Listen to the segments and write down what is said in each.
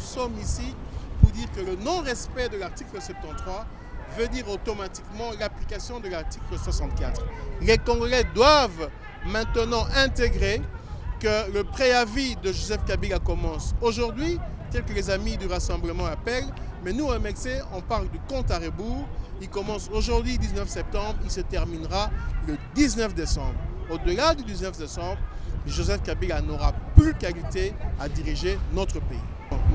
sommes ici pour dire que le non-respect de l'article 73 veut dire automatiquement l'application de l'article 64. Les Congolais doivent maintenant intégrer que le préavis de Joseph Kabila commence aujourd'hui, tel que les amis du rassemblement appellent, mais nous, au MLC, on parle du compte à rebours. Il commence aujourd'hui, 19 septembre, il se terminera le 19 décembre. Au-delà du 19 décembre, Joseph Kabila n'aura plus qualité à diriger notre pays.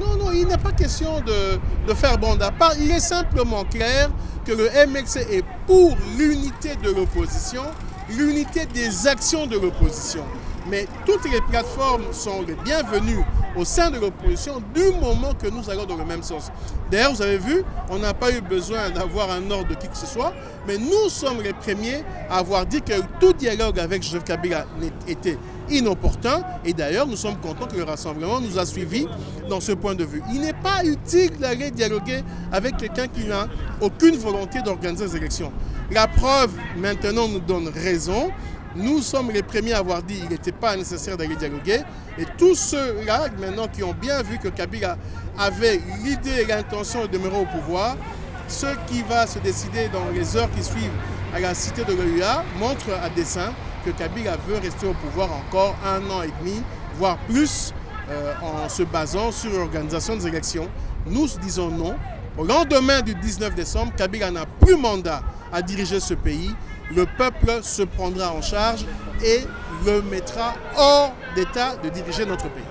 Non, il n'est pas question de faire bande à part. Il est simplement clair que le MLC est pour l'unité de l'opposition, l'unité des actions de l'opposition. Mais toutes les plateformes sont les bienvenues au sein de l'opposition du moment que nous allons dans le même sens. D'ailleurs, vous avez vu, on n'a pas eu besoin d'avoir un ordre de qui que ce soit, mais nous sommes les premiers à avoir dit que tout dialogue avec Joseph Kabila était inopportun. Et d'ailleurs, nous sommes contents que le rassemblement nous a suivis dans ce point de vue. Il n'est pas utile d'aller dialoguer avec quelqu'un qui n'a aucune volonté d'organiser les élections. La preuve, maintenant, nous donne raison. Nous sommes les premiers à avoir dit qu'il n'était pas nécessaire d'aller dialoguer. Et tous ceux-là, maintenant, qui ont bien vu que Kabila avait l'idée et l'intention de demeurer au pouvoir, ce qui va se décider dans les heures qui suivent à la cité de l'OUA montre à dessein que Kabila veut rester au pouvoir encore 1 an et demi, voire plus, en se basant sur l'organisation des élections. Nous disons non. Au lendemain du 19 décembre, Kabila n'a plus mandat à diriger ce pays. Le peuple se prendra en charge et le mettra hors d'état de diriger notre pays.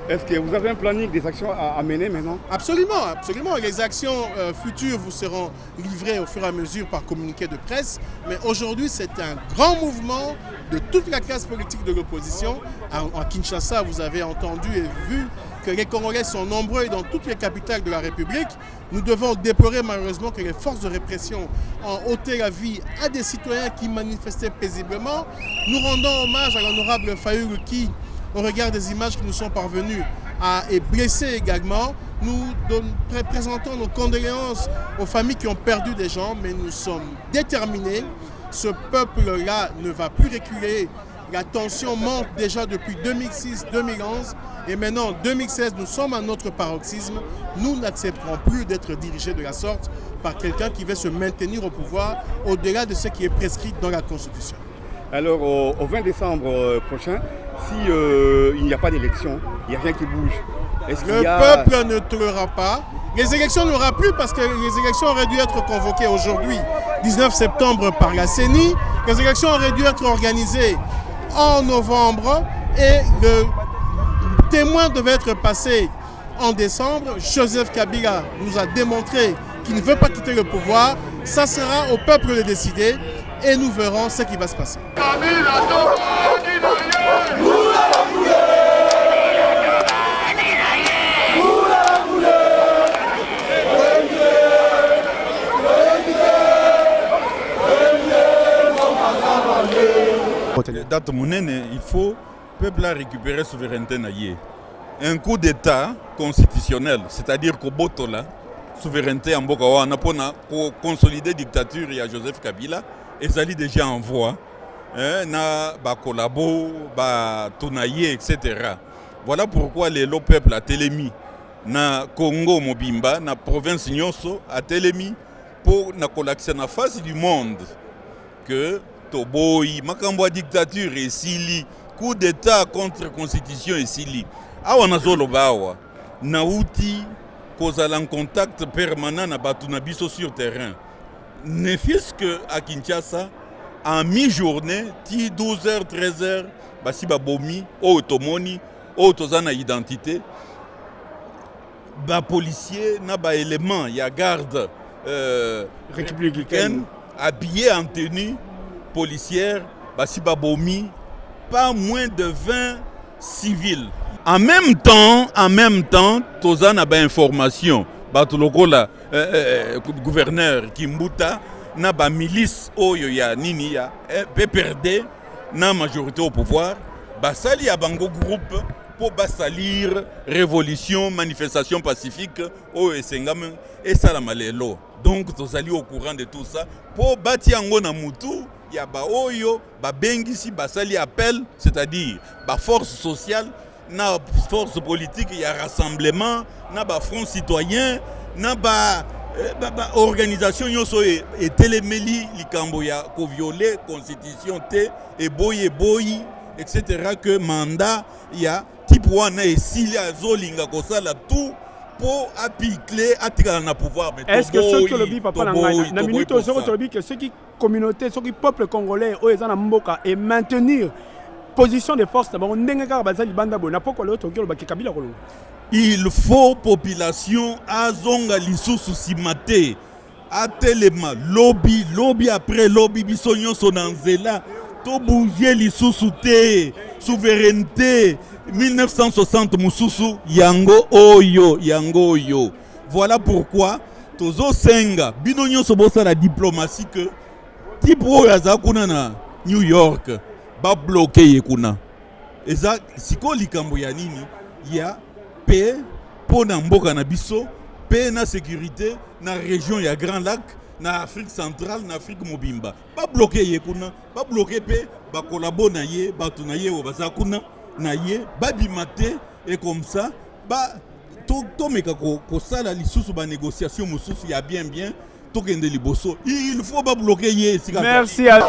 Est-ce que vous avez un planning des actions à mener maintenant? Absolument, absolument. Les actions futures vous seront livrées au fur et à mesure par communiqué de presse. Mais aujourd'hui, c'est un grand mouvement de toute la classe politique de l'opposition. À Kinshasa, vous avez entendu et vu que les Congolais sont nombreux dans toutes les capitales de la République. Nous devons déplorer malheureusement que les forces de répression ont ôté la vie à des citoyens qui manifestaient paisiblement. Nous rendons hommage à l'honorable Fayoulou qui, au regard des images qui nous sont parvenues, est blessé également. Nous présentons nos condoléances aux familles qui ont perdu des gens, mais nous sommes déterminés. Ce peuple-là ne va plus reculer. La tension monte déjà depuis 2006-2011 et maintenant en 2016, nous sommes à notre paroxysme. Nous n'accepterons plus d'être dirigés de la sorte par quelqu'un qui veut se maintenir au pouvoir au-delà de ce qui est prescrit dans la Constitution. Alors au 20 décembre prochain, si il n'y a pas d'élection, il n'y a rien qui bouge. Le peuple ne tournera pas. Les élections n'aura plus parce que les élections auraient dû être convoquées aujourd'hui, 19 septembre, par la CENI. Les élections auraient dû être organisées en novembre et le témoin devait être passé en décembre. Joseph Kabila nous a démontré qu'il ne veut pas quitter le pouvoir. Ça sera au peuple de décider et nous verrons ce qui va se passer. Date monene, il faut le peuple récupérer la souveraineté. Un coup d'État constitutionnel, c'est-à-dire qu'au Botola, souveraineté en Bokawana, pour consolider la dictature, il y a Joseph Kabila, et ça est déjà en voie. Na Kolabo, Tonaye, etc. Voilà pourquoi le peuple a télémi. Na Congo Mobimba, na province Nyonso, a télémi pour l'accès na face du monde que Toboyi, Makambo dictature et Sili, coup d'État contre constitution et Sili. Awa nazolo bawa, nauti kozala en contact permanent na batunabiso sur terrain. Ne fût-ce que à Kinshasa, en mi-journée, 12h, 13h, basi babomi, o tomoni, o tozana identité, ba policier na ba élément, ya garde républicaine habillé en tenue policière, basi babomi, pas moins de 20 civils. En même temps, tozana ba information, batolokola gouverneur Kimbuta na ba milice oyo ya nini ya PPRD na majorité au pouvoir, basali ya bango groupe pour basalir révolution, manifestation pacifique oyo esengame esalama lelo. Donc tozali au courant de tout ça pour bati yango na mutu ya ba oyo ba bengisi basali appel, c'est-à-dire ba force sociale na force politique, il y a rassemblement, na ba front citoyen, na ba organisation yoso et téléméli likambo ya ko violer constitution te et boy etc. que mandat ya type wana et s'il a zolinga ko sala tout pour appliquer à na pouvoir. Est-ce que ceux qui le vivent pas na minute aux autres que ceux qui communauté ceux qui peuple congolais au ezana mboka et maintenir position de force d'abord ndenge ka bazali banda bona pourquoi l'autre qui le bakabila kolongo. Il faut population azonga lisusu simate atelema lobby après lobby bisonyo sonanzela to bouger lisusu te souveraineté 1960 mususu yango oyo. Voilà pourquoi tozo senga binonyo sobosa la diplomatie que tipo yaza kuna na New York ba bloquer kuna eza siko likambo ya nini ya paix pour na mboka na biso, paix na sécurité na région ya Grand Lac, na Afrique centrale, na Afrique mobimba. Pas bloquer yekuna, pas bloquer paix, ba collabo na ye, ba tunaye o bazakuna na ye, ba bimate et comme ça, ba to meka ko sala lisusu ba négociation mususu ya bien to kende liboso. Il faut pas bloquer ye. Merci à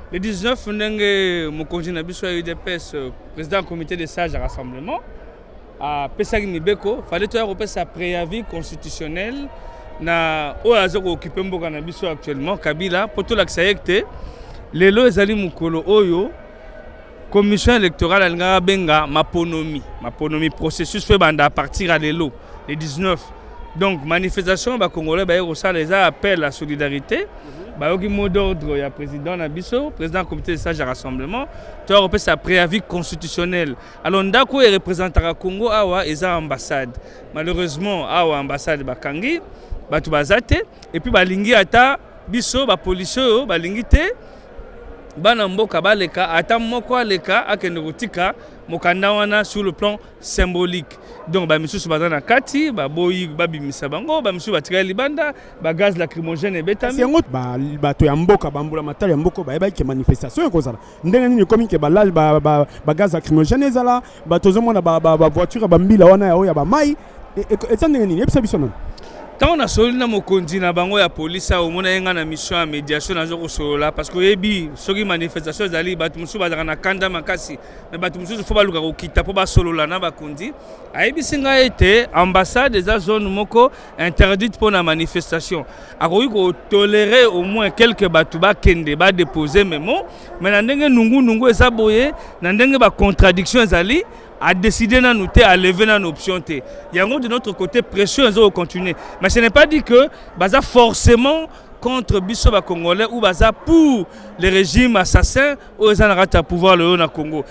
Le 19, ndenge mokonzi na biso ya UDPS, président du comité des sages à rassemblement, à Pesagi Mibeko, fallait tout repasser sa préavis constitutionnel na oazo ko occuper mboka na biso actuellement Kabila pour tout l'accepter. Lelo ezali mukolo oyo commission électorale alingaka benga maponomi processus fait banda à partir à lelo le 19. Donc manifestation ba congolais ba ça les appels à solidarité. Bah, il y a un mot d'ordre, il y a le président Nabiso, président du comité de sages à rassemblement, tu as repris sa préavis constitutionnel. Alors, Ndako est représentant à Congo, Awa, et ambassade. Malheureusement, Awa, ambassade, Bakangi, Batu Bazate, et puis Balingi Ata, Biso, Bapoliso, Balingite, Banamboka, Baleka, Ata Moko, Leka, Akenerotika, Mokandawana sur le plan symbolique. Donc, monsieur Subazana Kati, Boyi, Babi Misabango, monsieur Batira Libanda, gaz lacrymogène et bétami. C'est un autre, tu es un boka, bamboula matal, un boko, qui est manifestation, comme ça. Ndenge comme que balal, gaz lacrymogène, et là, tozomon na voiture, bambila, wana ya ba mai, et ça n'est ni, et quand on a solé na mokonzi na bango ya police au mona yenga na mission ya médiation na zoko solola parce que yebi soki manifestation zali batu musu bazaka na kanda makasi mais batu musu faut baluka ko kita po ba solola na bakonzi ayebi singa ete ambassade za zone moko interdite pour la manifestation akoki ko tolérer au moins quelques batu ba kende ba déposer memo mais na ndenge nungu eza boye na ndenge ba contradiction ezali a décidé à nous à lever nos options. Il y a de notre côté pression à continuer. Mais ce n'est pas dit que baza forcément contre Bissoba Congolais ou baza pour les régimes assassins ou les anarats à pouvoir le haut au Congo.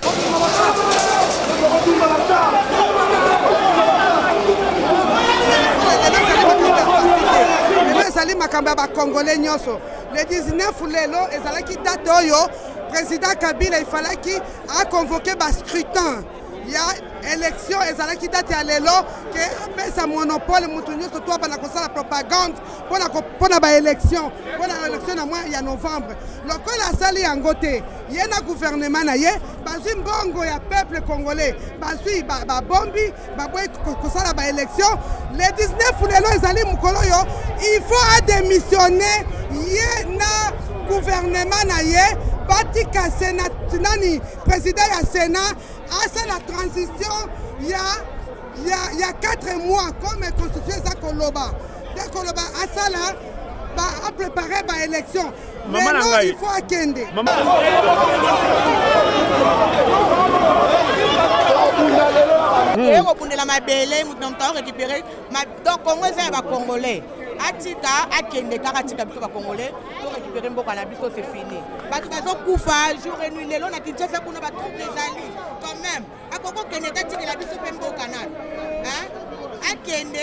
Le 19 lelo ezalaki date oyo président Kabila il fallait qu'il a convoqué un scrutin. Il y a élection et ça qui date à l'élo que pesa monopole mutunyo surtout bana ko la propagande pour la élection à mois il y a novembre lokola sali yangote yena gouvernement na ye bazui mbongo ya peuple congolais bazui ba bombi ba boy ko sala ba élection le 19 lelo ezali mukolo yo il faut démissionner yena gouvernement na ye Batika Sénat, président du Sénat, à la transition, il y a 4 mois, comme la constitution est à Koloba. Dès Koloba, à ça là, a préparé l'élection. Mais non, il faut attendre. Donc, Congo, c'est Congolais. Atika akende karatika biso ba congolais pour récupérer mboka na biso c'est fini batu bazo kufa jour et nuit lelo na Kinshasa kuna ba troupe des alliés quand même akoko kende tatika la biso pe mboka na akende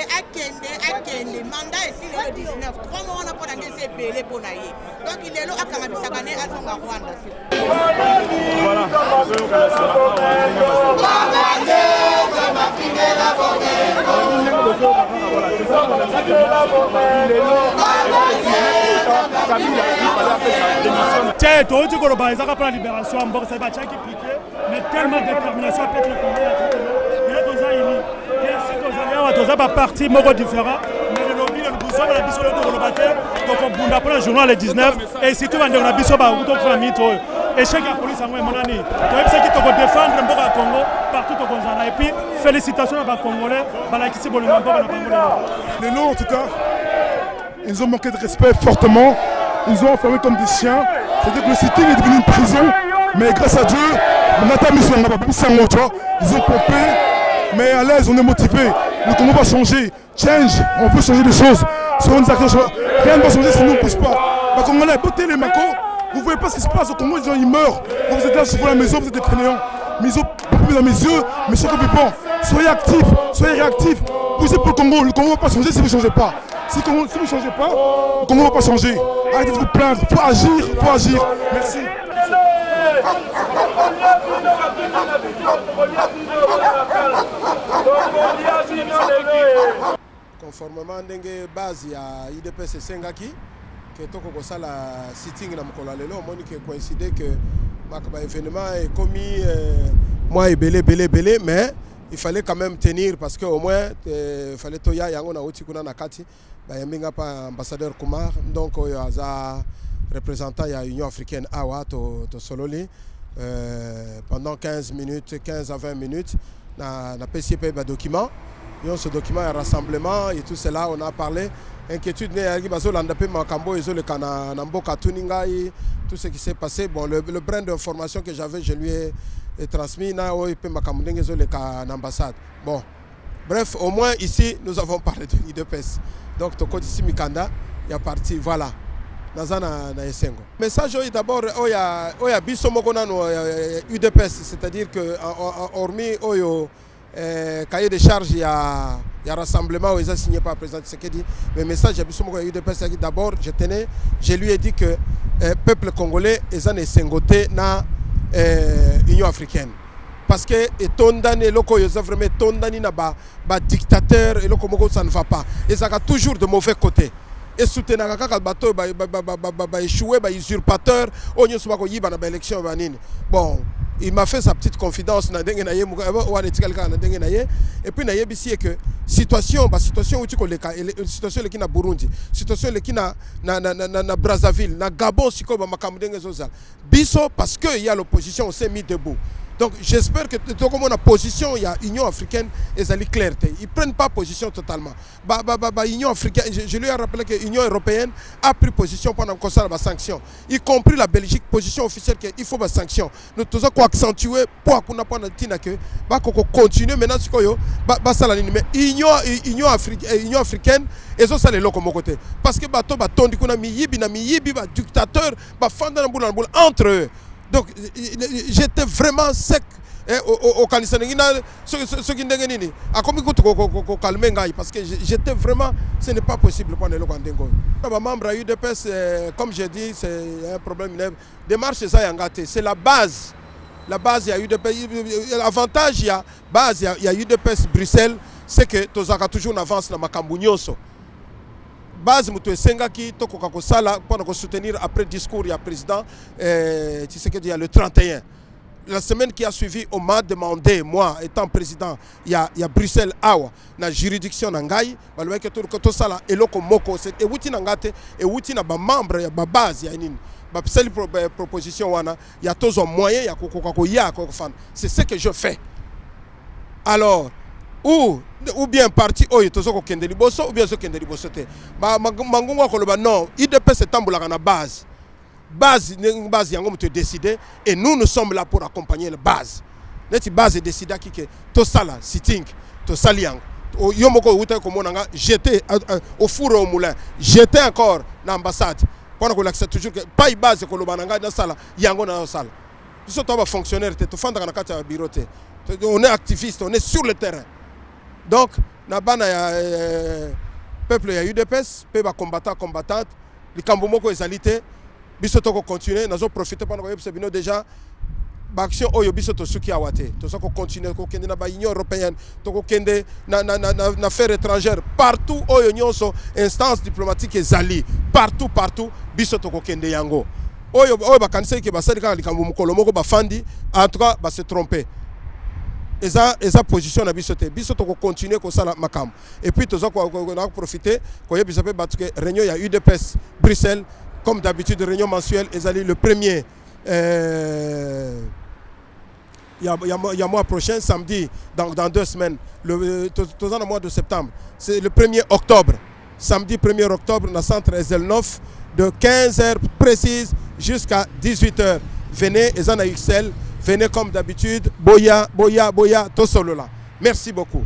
mandat ici le 19 3 mois on a pas ndese belé pour naye donc il est là akanga bisaka ne azonga Rwanda voilà Tiens, toi, tu connais pas les pour la libération, on va essayer de piquer, mais tellement de détermination peut-être le Congo. Il y a deux ans, il y a parti différent. Mais le lobby, le bouson, la biso, le batteur, donc on bunda pour le journal le 19, et si tu vas dire la biso, on va faire un et chaque police a mon ami. Donc, c'est qui te défendre le Congo partout au Congo. Et puis, félicitations à les Congolais, qui bon les Lots, en tout cas, ils ont manqué de respect fortement. Ils ont enfermé comme des chiens. C'est-à-dire que le sitting est devenu une prison. Mais grâce à Dieu, ils ont pompé. Mais à l'aise, on est motivé. Le Congo va changer. Change, on peut changer les choses. Sur une action, rien ne va changer si nous ne pousse pas. Les Congolais, botez les macos. Vous ne voyez pas ce qui se passe au Congo, les gens ils meurent. Quand vous êtes là sur la maison, vous êtes des fainéants. Mais ils ont pompé dans mes yeux, mais c'est occupant. Soyez actifs, soyez réactifs. Poussez pour le Congo ne va pas changer si vous ne changez pas. Si vous ne changez pas, le Congo ne va pas changer. Arrêtez de vous plaindre, il faut agir, Merci. Conformément à la base, il y a IDPS et Sengaki, qui est la sitting dans le Lelo, qui coïncide que l'événement est commis, moi et belé, mais il fallait quand même tenir parce qu'au moins, il fallait que Yango na Otikuna Nakati, il y a un ambassadeur Kumar, donc il y a un représentant de l'Union africaine Awa, to Sololi, pendant 15 à 20 minutes, on a PCP un document. Et ce document est un rassemblement et tout cela, on a parlé. Inquiétude, tout ce qui s'est passé. Bon, le brin d'information que j'avais, je lui ai transmis. Bon, bref, au moins ici, nous avons parlé de l'IDPS. Donc, Toko ici, Mikanda, il y a parti, voilà. Le message d'abord, il y a UDPS, c'est-à-dire que hormis cahier de charge, il y a rassemblement où ils ont signé par le président Tshisekedi. Le message de UDPS, d'abord, je lui ai dit que le peuple congolais est en sengoté dans l'Union africaine. Parce que les dictateurs, ça ne va pas. Et ça a toujours de mauvais côtés. Et soutenir le bateau, échoué, usurpateur, élection. Bon, il m'a fait sa petite confidence. Et puis, il y a que situation où tu connais, situation qui na Burundi, situation qui na Brazzaville, na Gabon, parce qu'il y a l'opposition, on s'est mis debout. Donc j'espère que comme on a position, il y a Union africaine et ça claire. Ils ne prennent pas position totalement. Union africaine, je lui ai rappelé que l'Union européenne a pris position pendant qu'on a des sanctions, y compris la Belgique, position officielle qu'il faut des sanctions. Nous devons accentuer pour qu'on a continuer maintenant mais Union africaine et ça les locaux côté parce que bateau tondi kuna miyibi dictateur entre eux. Donc j'étais vraiment sec au Kanisa ce qui n'est parce que j'étais vraiment, ce n'est pas possible pour les locaux. Les membres à UDPS, comme je dis, c'est un problème. Démarche c'est la base. La base, il y a UDPS. L'avantage, il y a base, il y a UDPS Bruxelles, c'est que tu as toujours une avance dans Makambu Nyonso. Base mutu Sengaki to ko sala pour soutenir après discours il y a président tu sais que il y a le 31. La semaine qui a suivi on m'a demandé moi étant président il y a Bruxelles awa na juridiction nangai balwe que to sala eloko moko c'est et wuti ngate et wuti na ba membre ya ba base ya nini ba seule proposition wana il y a tous moyens ya ko ya ko fan c'est ce que je fais. Alors ou bien parti oyo tozoko kende liboso ou bien zo kende liboso te mangungo koloba non IDPS c'est tambulaka na base yango mutu décider et nous sommes là pour accompagner la base neti base décida ki ke to sala sitting to saliang yo moko uta ko monanga jeter au four au moulin jeter encore na ambassade pour qu'on accepte toujours que pas base koloba nanga na sala yango na sala biso to ba fonctionnaire te to fanda na kata bureau te on est activiste, on est sur le terrain. Donc, nabana ya peuple ya UDPS, peuple combattant, les Kambomoko ezalité, biso toko continuer, nous avons profité pendant que déjà action oyo biso tosuki awa te toza kocontinue kokende na baunion européenne tokokende na affaire étrangère partout oyo nyonso instance diplomatique ezali partout biso tokokende yango oyo bakanisaki ke basali kaka likambo mokolo moko bafandi en tout cas base trompe eza position na biso te biso tokocontinue kosala makambo et puis toza profiter koyebisa mpe bato ke réunion ya UDPS Bruxelles comme d'habitude réunion mensuelle ezali le premier il y a mois prochain, samedi, dans 2 semaines, le mois de septembre. C'est le 1er octobre. Samedi 1er octobre, dans le centre Ezelnov, de 15h précise jusqu'à 18h. Venez, Ezana XL, venez comme d'habitude. Boya, Tosolola. Merci beaucoup.